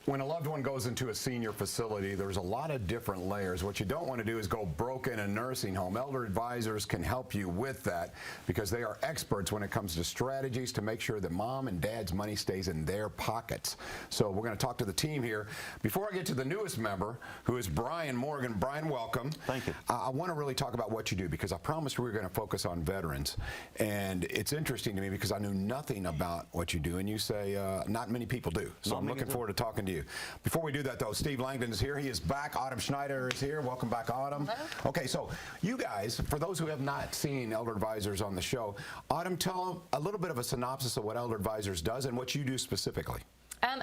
When a loved one goes into a senior facility, there's a lot of different layers. What you don't want to do is go broke in a nursing home. Elder advisors can help you with that because they are experts when it comes to strategies to make sure that mom and dad's money stays in their pockets. So we're going to talk to the team here. Before I get to the newest member, who is Brian Morgan. Brian, welcome. Thank you. I want to really talk about what you do because I promised we were going to focus on veterans. And it's interesting to me because I knew nothing about what you do. And you say not many people do. So I'm looking forward to talking to you. Before we do that, though, Steve Langdon is here. He is back. Autumn Schneider is here. Welcome back, Autumn. Hello. Okay, so you guys, for those who have not seen Elder Advisors on the show, Autumn, tell a little bit of a synopsis of what Elder Advisors does and what you do specifically.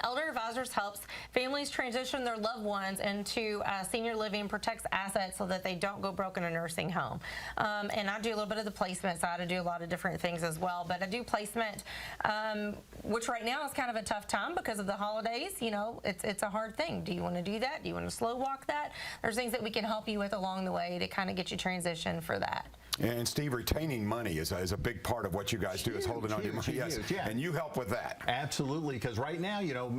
Elder Advisors helps families transition their loved ones into senior living, protects assets so that they don't go broke in a nursing home. And I do a little bit of the placement side. I do a lot of different things as well, but I do placement, which right now is kind of a tough time because of the holidays. You know, it's a hard thing. Do you want to do that? Do you want to slow walk that? There's things that we can help you with along the way to kind of get you transition for that. And Steve, retaining money is a big part of what you guys do, is holding on to your money. Yes, yeah. And you help with that. Absolutely, because right now, you know,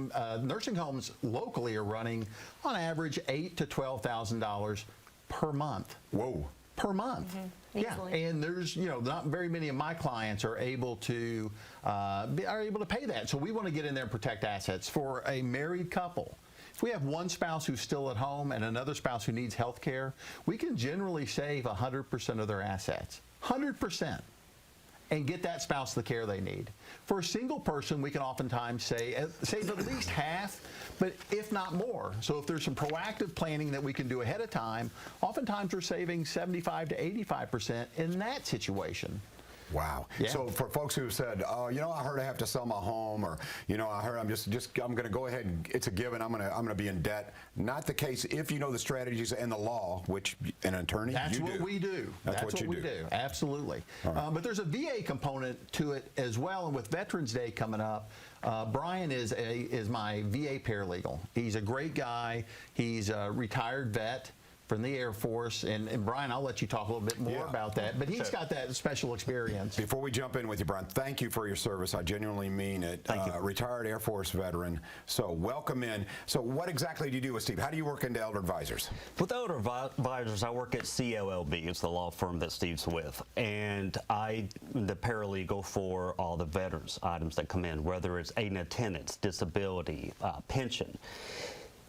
nursing homes locally are running on average $8,000 to $12,000 per month. Whoa. Per month. Yeah, and there's, you know, not very many of my clients are able to pay that. So we want to get in there and protect assets. For a married couple, if we have one spouse who's still at home and another spouse who needs health care, we can generally save 100% of their assets. 100%. And get that spouse the care they need. For a single person, we can oftentimes save at least half, but if not more. So if there's some proactive planning that we can do ahead of time, oftentimes we're saving 75 to 85% in that situation. Wow. Yeah. So for folks who said, oh, you know, I heard I have to sell my home, or, you know, I heard I'm going to go ahead and it's a given, I'm going to be in debt. Not the case if you know the strategies and the law, which an attorney, That's what we do. That's what we do. Absolutely. Right. But there's a VA component to it as well. And with Veterans Day coming up, Brian is my VA paralegal. He's a great guy. He's a retired vet from the Air Force, and Brian, I'll let you talk a little bit more about that, but he's got that special experience. Before we jump in with you, Brian, thank you for your service. I genuinely mean it. Thank you. Retired Air Force veteran, so welcome in. So what exactly do you do with Steve? How do you work into Elder Advisors? With Elder Advisors, I work at COLB. It's the law firm that Steve's with, and I'm the paralegal for all the veterans items that come in, whether it's aid and attendance, disability, pension.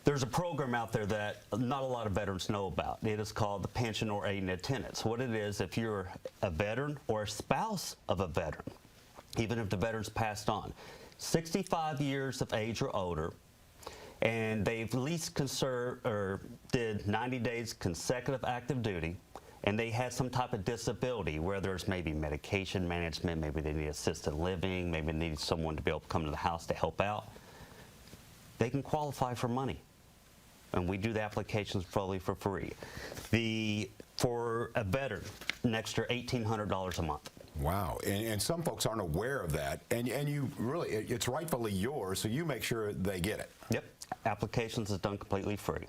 There's a program out there that not a lot of veterans know about. It is called the Pension or Aid and Attendance. What it is, if you're a veteran or a spouse of a veteran, even if the veteran's passed on, 65 years of age or older, and they've at least did 90 days consecutive active duty, and they had some type of disability, where there's maybe medication management, maybe they need assisted living, maybe they need someone to be able to come to the house to help out, they can qualify for money. And we do the applications fully for free. For a veteran, an extra $1,800 a month. Wow, and some folks aren't aware of that, and you really, it's rightfully yours, so you make sure they get it. Yep, applications is done completely free.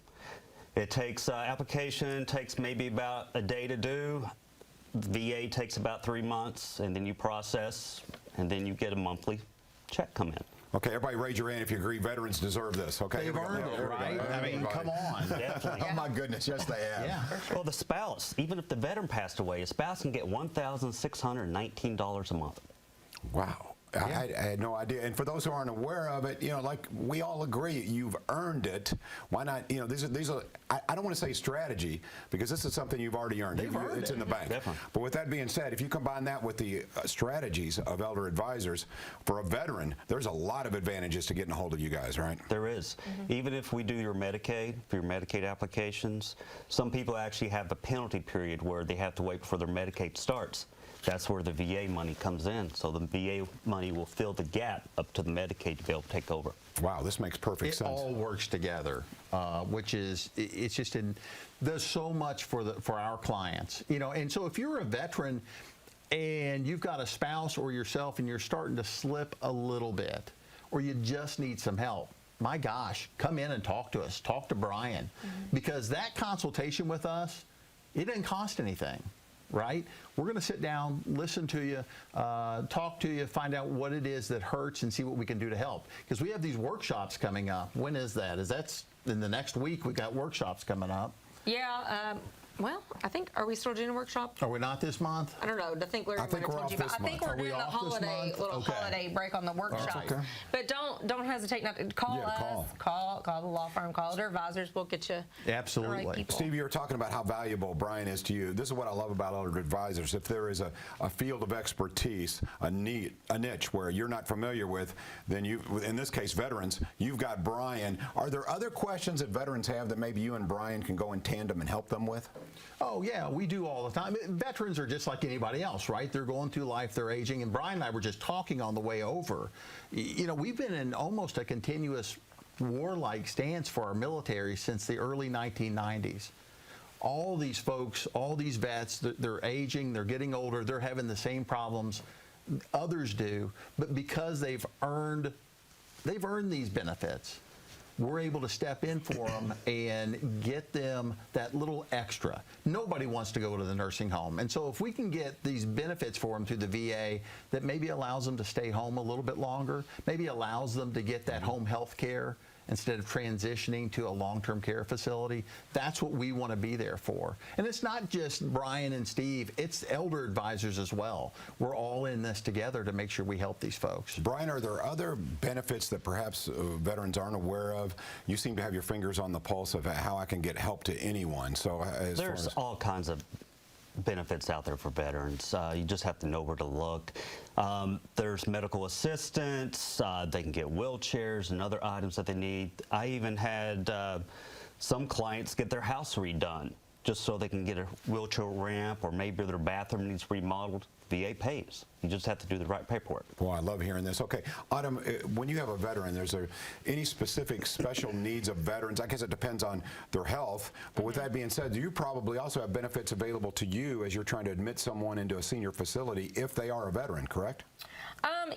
It takes, application takes maybe about a day to do. VA takes about 3 months, and then you process, and then you get a monthly check come in. Okay, everybody raise your hand if you agree veterans deserve this. Okay, they've earned it, right? I mean, come on. Definitely. Oh my goodness, yes they have. Yeah. Well, the spouse, even if the veteran passed away, a spouse can get $1,619 a month. Wow. I had no idea. And for those who aren't aware of it, you know, like we all agree, you've earned it. Why not? You know, these are. I don't want to say strategy because this is something you've already earned. It's in the bank. Definitely. But with that being said, if you combine that with the strategies of Elder Advisors for a veteran, there's a lot of advantages to getting a hold of you guys, right? There is. Even if we do your Medicaid, for your Medicaid applications, some people actually have a penalty period where they have to wait before their Medicaid starts. That's where the VA money comes in. So the VA money will fill the gap up to the Medicaid to be able to take over. Wow, this makes perfect sense. It all works together, which is, it's just, does so much for our clients. You know, and so if you're a veteran and you've got a spouse or yourself and you're starting to slip a little bit, or you just need some help, my gosh, come in and talk to us. Talk to Brian. Because that consultation with us, it doesn't cost anything. right? We're going to sit down, listen to you, talk to you, find out what it is that hurts and see what we can do to help. Because we have these workshops coming up. When is that? That's in the next week. We got workshops coming up. Yeah. Well, I think, are we still doing a workshop? Are we not this month? I don't know. I think Larry I think might have we're told you, off but I this think month. we're Are we doing the off this holiday month? little Okay. holiday break on the workshop. okay. But don't hesitate not to call Yeah, us. Call the law firm. Call their advisors. We'll get you Absolutely. the right people. Steve, you were talking about how valuable Brian is to you. This is what I love about Elder Advisors. If there is a field of expertise, a niche where you're not familiar with, then you, in this case, veterans, you've got Brian. Are there other questions that veterans have that maybe you and Brian can go in tandem and help them with? Oh, yeah, we do all the time. Veterans are just like anybody else, right? They're going through life, they're aging, and Brian and I were just talking on the way over. You know, we've been in almost a continuous warlike stance for our military since the early 1990s. All these folks, all these vets, they're aging, they're getting older, they're having the same problems others do, but because they've earned these benefits, we're able to step in for them and get them that little extra. Nobody wants to go to the nursing home. And so if we can get these benefits for them through the VA that maybe allows them to stay home a little bit longer, maybe allows them to get that home health care instead of transitioning to a long-term care facility, that's what we want to be there for. And it's not just Brian and Steve, it's elder advisors as well. We're all in this together to make sure we help these folks. Brian, are there other benefits that perhaps veterans aren't aware of? You seem to have your fingers on the pulse of how I can get help to anyone. So There's all kinds of benefits out there for veterans. You just have to know where to look. There's medical assistance. They can get wheelchairs and other items that they need. I even had some clients get their house redone just so they can get a wheelchair ramp, or maybe their bathroom needs remodeled. VA pays. You just have to do the right paperwork. Well, I love hearing this. Okay, Autumn, when you have a veteran, there's any specific special needs of veterans? I guess it depends on their health, but with that being said, you probably also have benefits available to you as you're trying to admit someone into a senior facility if they are a veteran, correct?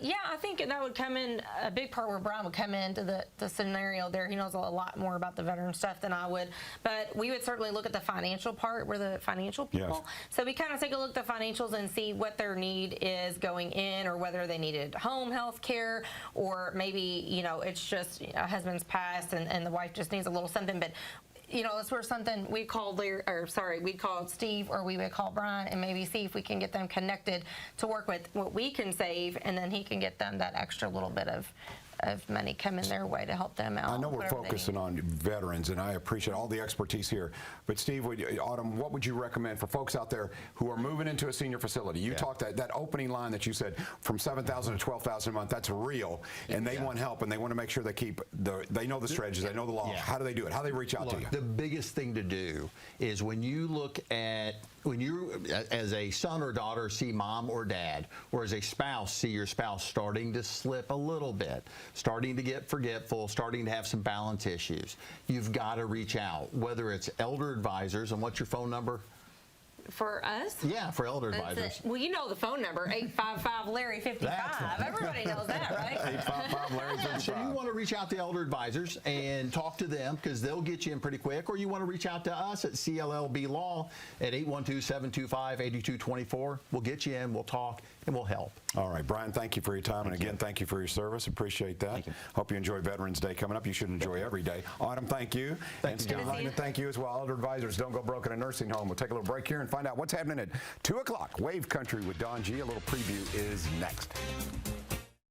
Yeah, I think that would come in a big part where Brian would come into the scenario there. He knows a lot more about the veteran stuff than I would, but we would certainly look at the financial part. We're the financial people. Yes. So we kind of take a look at the financials and see what their need is going in, or whether they needed home health care, or maybe, you know, it's just a husband's passed and the wife just needs a little something. But you know, it's where something we'd call Steve, or we would call Brian, and maybe see if we can get them connected to work with what we can save, and then he can get them that extra little bit of money coming their way to help them out. I know we're focusing on veterans, and I appreciate all the expertise here. But Steve, Autumn, what would you recommend for folks out there who are moving into a senior facility? You talked that opening line that you said from $7,000 to $12,000 a month. That's real, and they want help, and they want to make sure they know the strategies, they know the law. Yeah. How do they do it? How do they reach out to you? The biggest thing to do is when you as a son or daughter see mom or dad, or as a spouse see your spouse starting to slip a little bit, starting to get forgetful, starting to have some balance issues, you've got to reach out, whether it's elder advisors. And what's your phone number? For us? Yeah, for elder advisors. Well, you know the phone number, 855-LARRY-55. Everybody knows that, right? 855-LARRY-55. So you want to reach out to elder advisors and talk to them, because they'll get you in pretty quick, or you want to reach out to us at CLLB Law at 812-725-8224. We'll get you in, we'll talk, and we'll help. All right, Brian, thank you for your time, and again, thank you for your service. Appreciate that. Thank you. Hope you enjoy Veterans Day coming up. You should enjoy every day. Autumn, thank you. Thank and you, Steve John. Hyman, thank you as well. Elder Advisors, don't go broke in a nursing home. We'll take a little break here and find out what's happening at 2 o'clock. Wave Country with Don G. A little preview is next.